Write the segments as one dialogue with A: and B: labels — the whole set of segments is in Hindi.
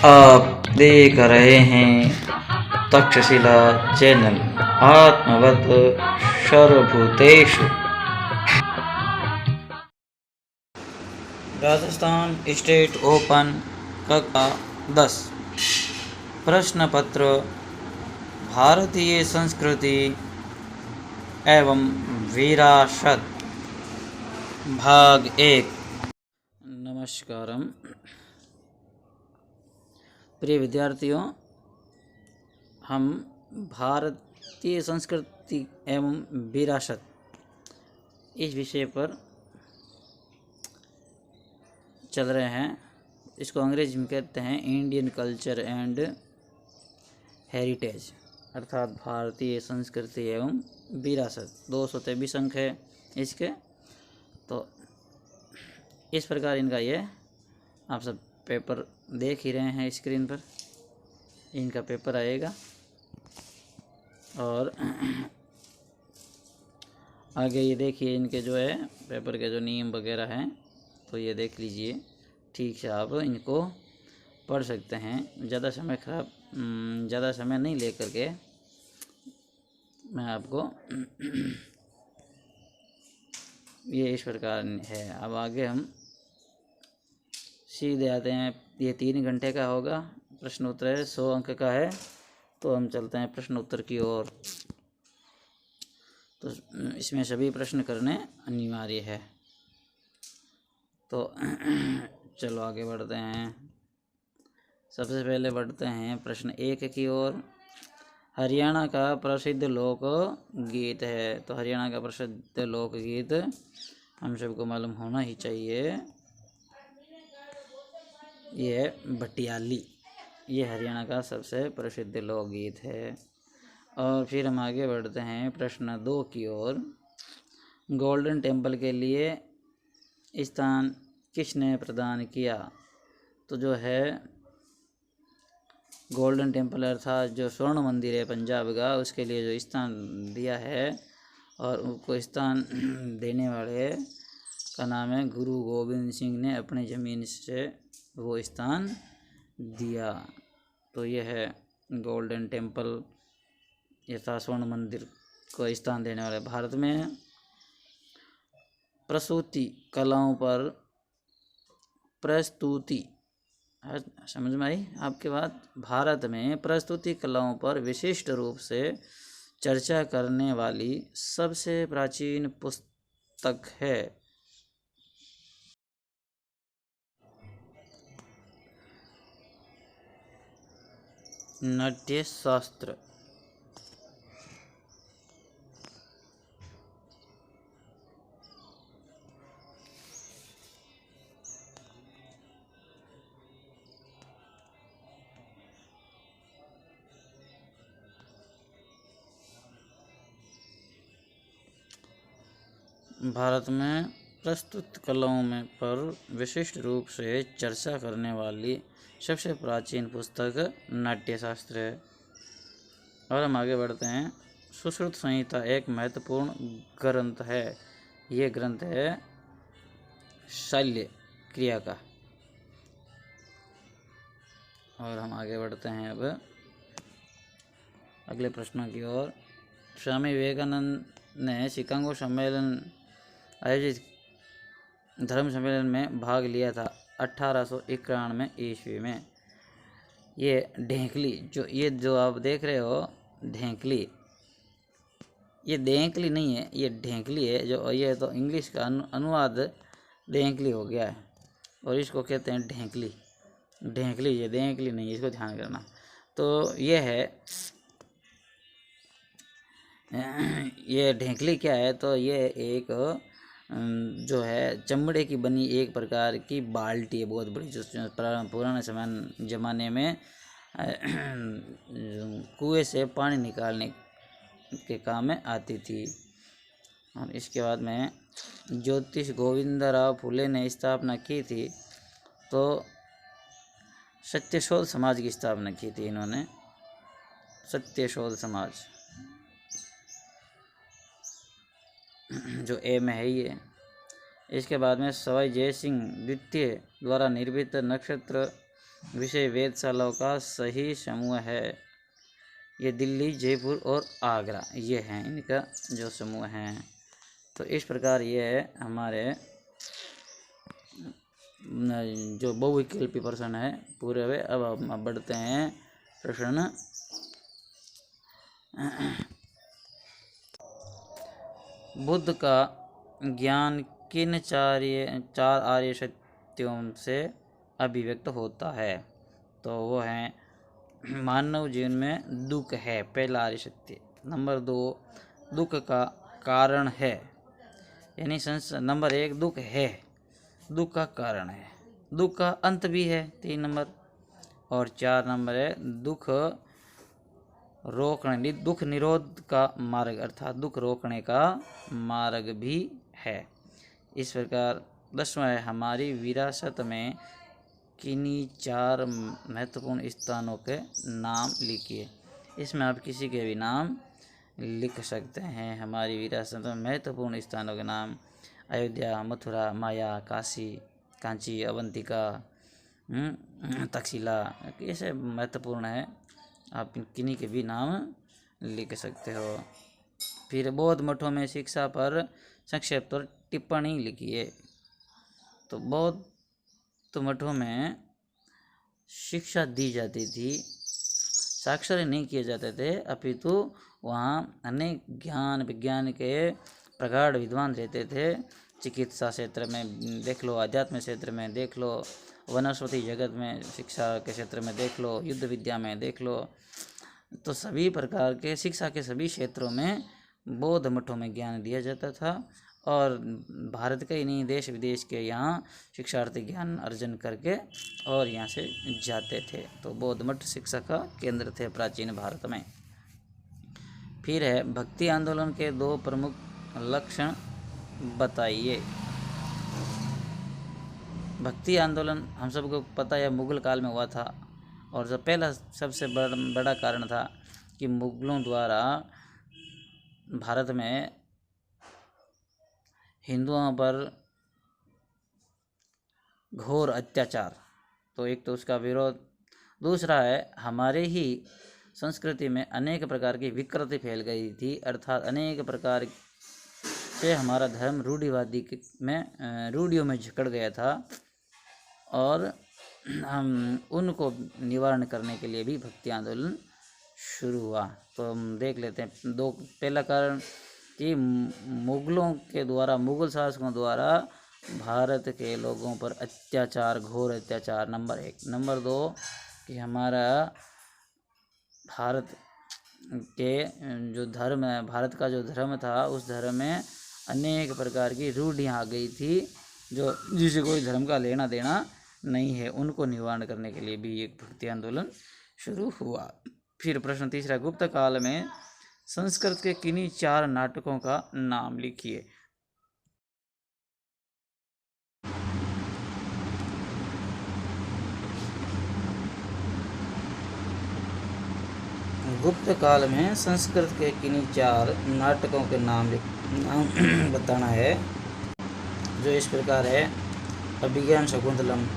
A: आप देख रहे हैं तक्षशिला चैनल। आत्मवत सर्वभूतेषु। राजस्थान स्टेट ओपन कक्षा 10 प्रश्न पत्र भारतीय संस्कृति एवं विरासत भाग 1। नमस्कारम। प्रिय विद्यार्थियों, हम भारतीय संस्कृति एवं विरासत इस विषय पर चल रहे हैं। इसको अंग्रेजी में कहते हैं इंडियन कल्चर एंड हेरिटेज, अर्थात भारतीय संस्कृति एवं विरासत। 223 अंक है इसके। तो इस प्रकार इनका ये आप सब पेपर देख ही रहे हैं स्क्रीन पर। इनका पेपर आएगा और आगे ये देखिए इनके जो है पेपर के जो नियम वगैरह हैं, तो ये देख लीजिए। ठीक से आप इनको पढ़ सकते हैं। ज़्यादा समय नहीं लेकर के मैं आपको ये इस प्रकार है। अब आगे हम सीधे आते हैं। ये 3 घंटे का होगा। प्रश्न उत्तर है 100 अंक का है। तो हम चलते हैं प्रश्न उत्तर की ओर। तो इसमें सभी प्रश्न करने अनिवार्य है। तो चलो आगे बढ़ते हैं। सबसे पहले बढ़ते हैं प्रश्न 1 की ओर। हरियाणा का प्रसिद्ध लोक गीत है। तो हरियाणा का प्रसिद्ध लोक गीत हम सबको मालूम होना ही चाहिए। ये भटियाली, ये हरियाणा का सबसे प्रसिद्ध लोकगीत है। और फिर हम आगे बढ़ते हैं प्रश्न 2 की ओर। गोल्डन टेम्पल के लिए स्थान किसने प्रदान किया? तो जो है गोल्डन टेम्पल अर्थात जो स्वर्ण मंदिर है पंजाब का, उसके लिए जो स्थान दिया है और उनको स्थान देने वाले का नाम है गुरु गोविंद सिंह ने अपनी ज़मीन से वो स्थान दिया। तो यह है गोल्डन टेम्पल यथा स्वर्ण मंदिर को स्थान देने वाले। भारत में प्रसूति कलाओं पर प्रस्तुति, समझ में आई आपके बात? भारत में प्रस्तुति कलाओं पर विशिष्ट रूप से चर्चा करने वाली सबसे प्राचीन पुस्तक है। नाट्य शास्त्र। भारत में प्रस्तुत कलाओं में पर विशिष्ट रूप से चर्चा करने वाली सबसे प्राचीन पुस्तक नाट्यशास्त्र है। और हम आगे बढ़ते हैं। सुश्रुत संहिता एक महत्वपूर्ण ग्रंथ है। ये ग्रंथ है शल्य क्रिया का। और हम आगे बढ़ते हैं अब अगले प्रश्नों की ओर। स्वामी विवेकानंद ने शिकागो सम्मेलन आयोजित धर्म सम्मेलन में भाग लिया था 1891 ईस्वी में। ये ढेंकली जो आप देख रहे हो ढेंकली, ये देंकली नहीं है, ये ढेंकली है। जो ये तो इंग्लिश का अनुवाद देंकली हो गया है और इसको कहते हैं ढेंकली। ढेंकली, ये देंकली नहीं, इसको ध्यान करना। तो ये है ये ढेंकली क्या है? तो ये एक जो है चमड़े की बनी एक प्रकार की बाल्टी है, बहुत बड़ी, जो पुराने ज़माने में कुएं से पानी निकालने के काम में आती थी। और इसके बाद में ज्योतिष गोविंदराव फुले ने स्थापना की थी। तो सत्यशोध समाज की स्थापना की थी इन्होंने, सत्यशोध समाज जो ए में है ये। इसके बाद में सवाई जय सिंह द्वितीय द्वारा निर्मित नक्षत्र विषय वेधशालाओं का सही समूह है। ये दिल्ली, जयपुर और आगरा, ये हैं इनका जो समूह हैं। तो इस प्रकार ये है हमारे जो बहुविकल्पी प्रश्न है पूरे हुए। अब हम बढ़ते हैं प्रश्न बुद्ध का ज्ञान किन चार आर्य सत्यों से अभिव्यक्त होता है? तो वो है मानव जीवन में दुख है, पहला आर्य सत्य। नंबर 2 दुख का कारण है, यानी नंबर 1 दुख है, दुख का कारण है, दुख का अंत भी है 3 नंबर। और 4 नंबर है दुख निरोध का मार्ग, अर्थात दुख रोकने का मार्ग भी है। इस प्रकार 10वां है हमारी विरासत में किन्हीं 4 महत्वपूर्ण स्थानों के नाम लिखिए। इसमें आप किसी के भी नाम लिख सकते हैं। हमारी विरासत में महत्वपूर्ण स्थानों के नाम अयोध्या, मथुरा, माया, कांची, अवंतिका, तक्षशिला, ऐसे महत्वपूर्ण है। आप किन्हीं के भी नाम लिख सकते हो। फिर बौद्ध मठों में शिक्षा पर संक्षेप पर टिप्पणी लिखिए। तो बौद्ध मठों में शिक्षा दी जाती थी, साक्षर नहीं किए जाते थे, अपितु वहाँ अनेक ज्ञान विज्ञान के प्रगाढ़ विद्वान रहते थे। चिकित्सा क्षेत्र में देख लो, आध्यात्म क्षेत्र में देख लो, वनस्पति जगत में, शिक्षा के क्षेत्र में देख लो, युद्ध विद्या में देख लो। तो सभी प्रकार के शिक्षा के सभी क्षेत्रों में बौद्ध मठों में ज्ञान दिया जाता था। और भारत के ही नहीं, देश विदेश के यहाँ शिक्षार्थी ज्ञान अर्जन करके और यहाँ से जाते थे। तो बौद्ध मठ शिक्षा का केंद्र थे प्राचीन भारत में। फिर है भक्ति आंदोलन के 2 प्रमुख लक्षण बताइए। भक्ति आंदोलन हम सबको पता है मुगल काल में हुआ था, और जो पहला सबसे बड़ा कारण था कि मुगलों द्वारा भारत में हिंदुओं पर घोर अत्याचार, तो एक तो उसका विरोध। दूसरा है हमारे ही संस्कृति में अनेक प्रकार की विकृति फैल गई थी, अर्थात अनेक प्रकार से हमारा धर्म रूढ़ियों में जकड़ गया था, और हम उनको निवारण करने के लिए भी भक्ति आंदोलन शुरू हुआ। तो हम देख लेते हैं पहला कारण कि मुगलों के द्वारा, मुगल शासकों द्वारा भारत के लोगों पर अत्याचार, घोर अत्याचार, नंबर 1। नंबर 2 कि हमारा भारत के जो धर्म है, भारत का जो धर्म था, उस धर्म में अनेक प्रकार की रूढ़ियाँ आ गई थी जिसे कोई धर्म का लेना देना नहीं है। उनको निवारण करने के लिए भी एक भक्ति आंदोलन शुरू हुआ। फिर प्रश्न तीसरा, गुप्त काल में संस्कृत के किन्हीं 4 नाटकों का नाम लिखिए। गुप्त काल में संस्कृत के किन्हीं 4 नाटकों के नाम बताना है, जो इस प्रकार है। अभिज्ञान शकुंतलम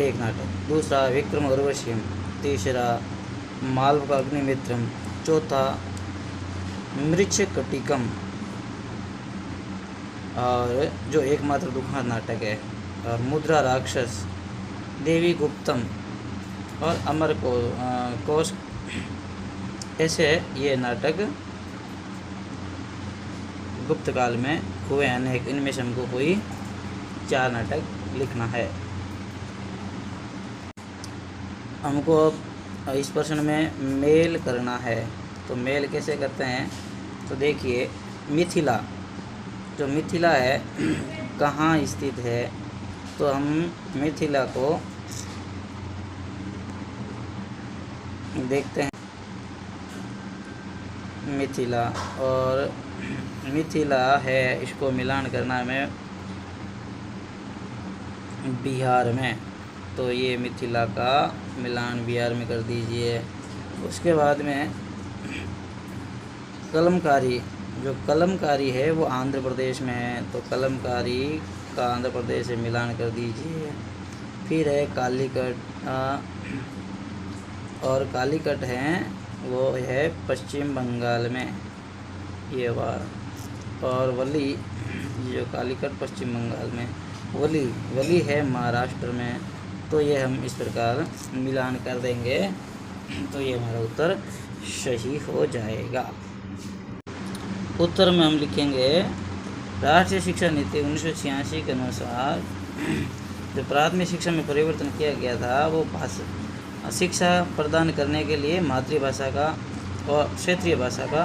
A: एक नाटक, दूसरा विक्रम उर्वशीयम, तीसरा मालविका अग्निमित्रम, चौथा मृच्छकटिकम, और जो एकमात्र दुखनाथ नाटक है, और मुद्रा राक्षस, देवी गुप्तम और अमर कोश। ऐसे ये नाटक गुप्त काल में हुए अनेक, इनमें से हमको कोई 4 नाटक लिखना है। हमको इस प्रश्न में मेल करना है। तो मेल कैसे करते हैं? तो देखिए, मिथिला, जो मिथिला है कहाँ स्थित है? तो हम मिथिला को देखते हैं। मिथिला, और मिथिला है, इसको मिलान करना में बिहार में। तो ये मिथिला का मिलान बिहार में कर दीजिए। उसके बाद में कलमकारी, जो कलमकारी है वो आंध्र प्रदेश में है, तो कलमकारी का आंध्र प्रदेश से मिलान कर दीजिए। फिर है कालीकट, और कालीकट है वो है पश्चिम बंगाल में ये बार, और वली जो कालीकट पश्चिम बंगाल में, वली है महाराष्ट्र में। तो ये हम इस प्रकार मिलान कर देंगे तो ये हमारा उत्तर सही हो जाएगा। उत्तर में हम लिखेंगे राष्ट्रीय शिक्षा नीति 1986 के अनुसार जो प्राथमिक शिक्षा में परिवर्तन किया गया था वो शिक्षा प्रदान करने के लिए मातृभाषा का और क्षेत्रीय भाषा का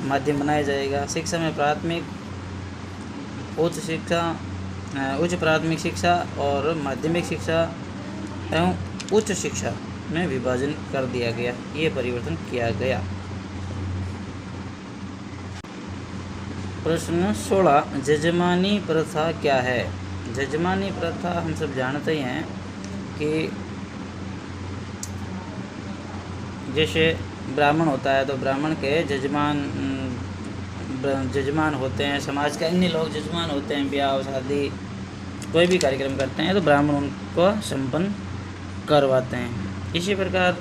A: माध्यम बनाया जाएगा। शिक्षा में प्राथमिक, उच्च प्राथमिक शिक्षा और माध्यमिक शिक्षा एवं उच्च शिक्षा में विभाजन कर दिया गया, ये परिवर्तन किया गया। प्रश्न 16, जजमानी प्रथा क्या है? जजमानी प्रथा हम सब जानते हैं कि जैसे ब्राह्मण होता है तो ब्राह्मण के जजमान होते हैं, समाज के अन्य लोग जजमान होते हैं, ब्याह शादी कोई भी कार्यक्रम करते हैं तो ब्राह्मण उनको संपन्न करवाते हैं। इसी प्रकार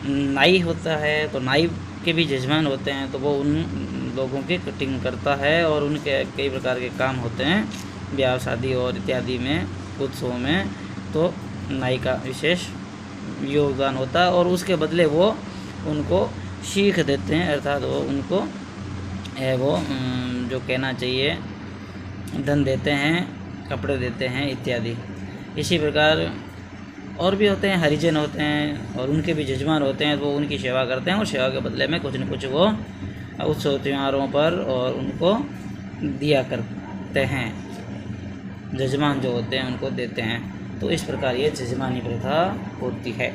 A: नाई होता है तो नाई के भी जजमान होते हैं तो वो उन लोगों की कटिंग करता है और उनके कई प्रकार के काम होते हैं ब्याह शादी और इत्यादि में, उत्सवों में, तो नाई का विशेष योगदान होता है और उसके बदले वो उनको सीख देते हैं, अर्थात वो उनको वो जो कहना चाहिए धन देते हैं, कपड़े देते हैं इत्यादि। इसी प्रकार और भी होते हैं, हरिजन होते हैं और उनके भी जजमान होते हैं तो वो उनकी सेवा करते हैं और सेवा के बदले में कुछ न कुछ वो उत्सव त्योहारों पर और उनको दिया करते हैं, जजमान जो होते हैं उनको देते हैं। तो इस प्रकार ये जजमानी प्रथा होती है।